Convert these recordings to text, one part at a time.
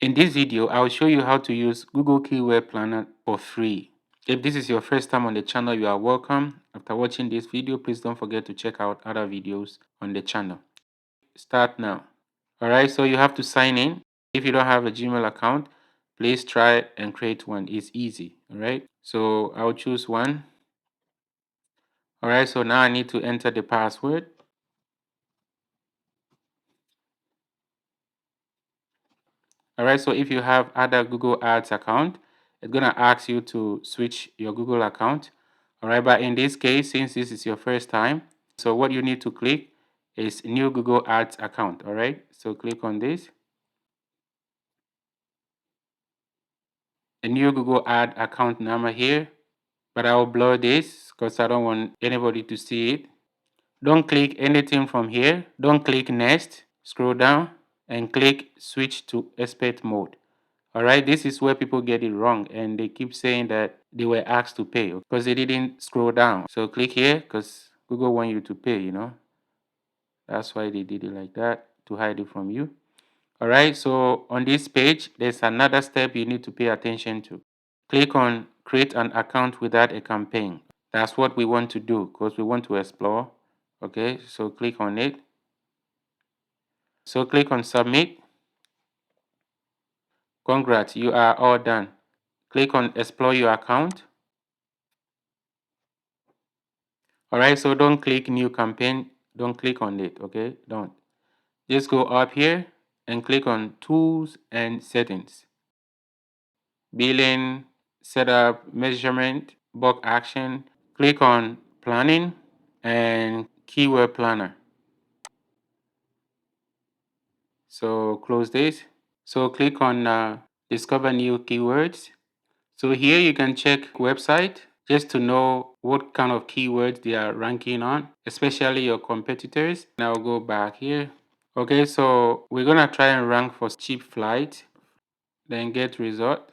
In this video, I'll show you how to use Google Keyword Planner for free. If this is your first time on the channel, you are welcome. After watching this video, please don't forget to check out other videos on the channel. Start now. Alright, so you have to sign in. If you don't have a Gmail account, please try and create one. It's easy. Alright, so I'll choose one. Alright, so now I need to enter the password. Alright, so if you have other Google Ads account, it's gonna ask you to switch your Google account. Alright, but in this case, since this is your first time, so what you need to click is new Google Ads account. Alright, so click on this. A new Google Ad account number here, but I'll blur this because I don't want anybody to see it. Don't click anything from here. Don't click next. Scroll down and click switch to expert mode. Alright, this is where people get it wrong and they keep saying that they were asked to pay because they didn't scroll down. So click here because Google want you to pay, you know. That's why they did it like that, to hide it from you. Alright, so on this page, there's another step you need to pay attention to. Click on create an account without a campaign. That's what we want to do because we want to explore. Okay, so click on it. So click on submit. Congrats, you are all done. Click on explore your account. Alright, so don't click new campaign. Don't click on it, okay? Don't. Just go up here and click on tools and settings. Billing, setup, measurement, bulk action. Click on planning and keyword planner. So close this. So click on discover new keywords. So here you can check website just to know what kind of keywords they are ranking on, especially your competitors. Now go back here. Okay, so we're gonna try and rank for cheap flight, then get result.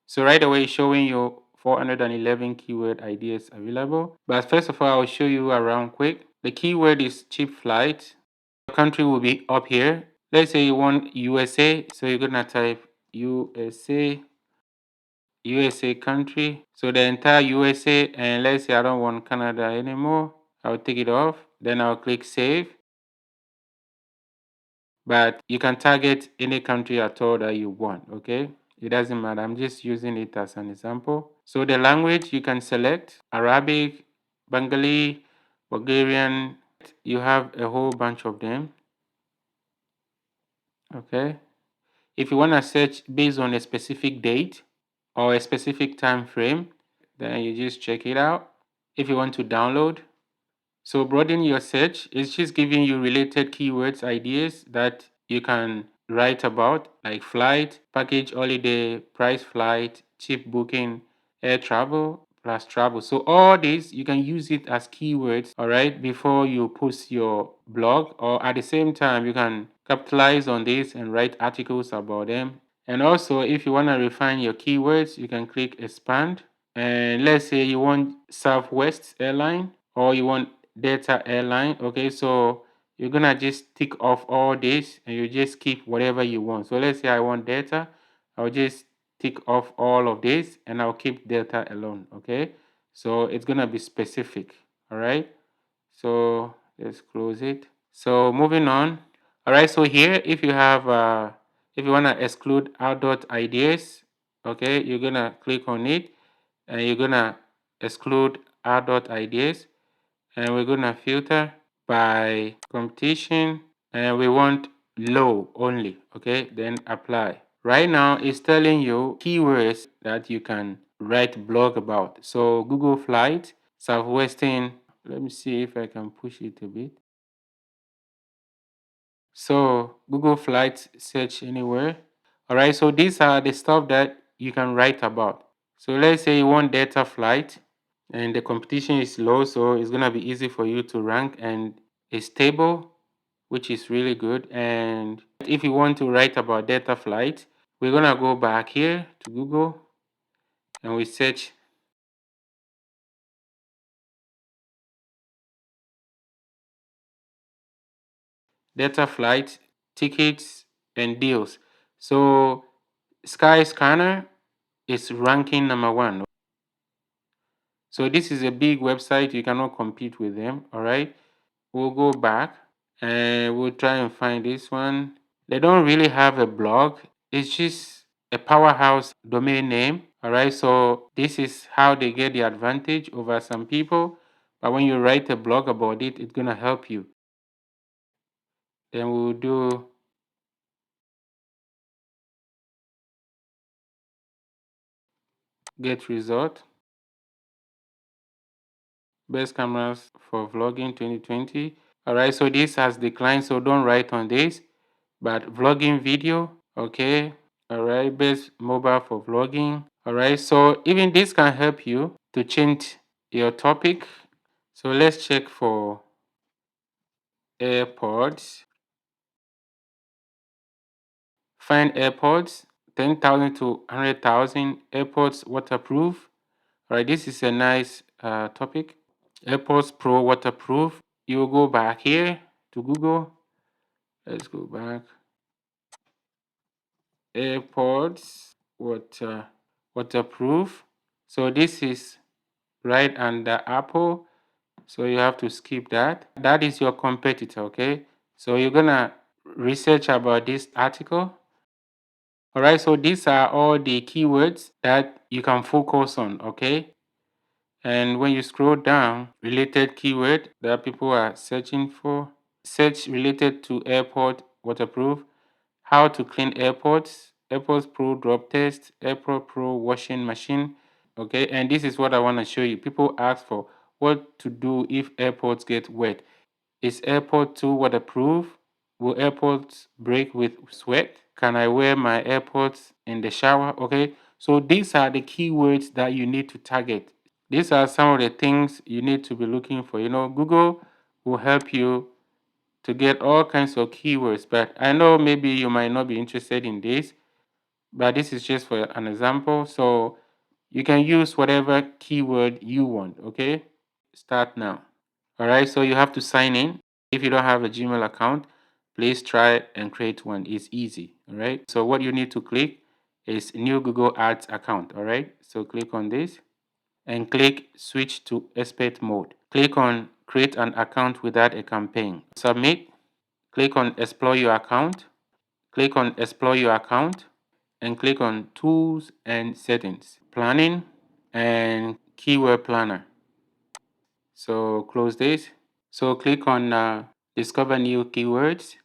So right away it's showing you 411 keyword ideas available. But first of all, I'll show you around quick. The keyword is cheap flight. The country will be up here. Let's say you want USA, so you're gonna type USA country. So the entire USA, and let's say I don't want Canada anymore. I'll take it off. Then I'll click save. But you can target any country at all that you want, okay? It doesn't matter. I'm just using it as an example. So the language you can select Arabic, Bengali, Bulgarian. You have a whole bunch of them. Okay. If you want to search based on a specific date or a specific time frame, then you just check it out. If you want to download, so broaden your search. It's just giving you related keywords, ideas that you can write about, like flight, package, holiday, price flight, cheap booking, air travel, plus travel. So all these, you can use it as keywords, all right, before you post your blog, or at the same time, you can capitalize on this and write articles about them. And also, if you want to refine your keywords, you can click expand. And let's say you want Southwest airline or you want Delta airline. Okay, so you're gonna just tick off all this and you just keep whatever you want. So let's say I want Delta, I'll just tick off all of this and I'll keep Delta alone. Okay, so it's gonna be specific. All right, so let's close it. So moving on. All right, so here if you have if you want to exclude adult ideas, okay, you're gonna click on it and you're gonna exclude adult ideas, and we're gonna filter by competition, and we want low only. Okay, then apply. Right now it's telling you keywords that you can write blog about. So Google flight, Southwestern. Let me see if I can push it a bit. So Google Flights, search anywhere. All right, so these are the stuff that you can write about. So let's say you want data flight and the competition is low, so it's gonna be easy for you to rank and it's stable, which is really good. And if you want to write about data flight, we're gonna go back here to Google and we search data flight tickets and deals. So Skyscanner is ranking #1. So this is a big website. You cannot compete with them. All right. We'll go back and we'll try and find this one. They don't really have a blog. It's just a powerhouse domain name. All right. So this is how they get the advantage over some people. But when you write a blog about it, it's going to help you. Then we'll do get result. Best cameras for vlogging 2020. All right. So this has declined. So don't write on this. But vlogging video. Okay. All right. Best mobile for vlogging. All right. So even this can help you to change your topic. So let's check for AirPods. Find AirPods, 10,000 to 100,000. AirPods waterproof. All right, this is a nice topic. AirPods Pro waterproof. You will go back here to Google. Let's go back. AirPods waterproof. So this is right under Apple. So you have to skip that. That is your competitor, okay? So you're gonna research about this article. All right, so these are all the keywords that you can focus on, okay? And when you scroll down, related keyword that people are searching for, search related to airport waterproof, how to clean airports, AirPods Pro drop test, AirPod Pro washing machine, okay? And this is what I want to show you. People ask for what to do if airports get wet. Is AirPod 2 waterproof? Will AirPods break with sweat? Can I wear my AirPods in the shower? Okay, so these are the keywords that you need to target. These are some of the things you need to be looking for. Google will help you to get all kinds of keywords, but I know maybe you might not be interested in this, but this is just for an example. So you can use whatever keyword you want, okay? Start now. All right, so you have to sign in. If you don't have a Gmail account, please try and create one. It's easy. All right, so what you need to click is new Google Ads account. All right, so click on this and click switch to expert mode. Click on create an account without a campaign. Submit. Click on explore your account. Click on explore your account and click on tools and settings, planning and keyword planner. So close this. So click on discover new keywords.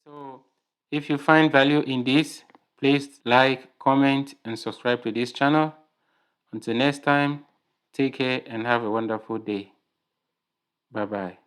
So if you find value in this, please like, comment, and subscribe to this channel. Until next time, take care and have a wonderful day. Bye-bye.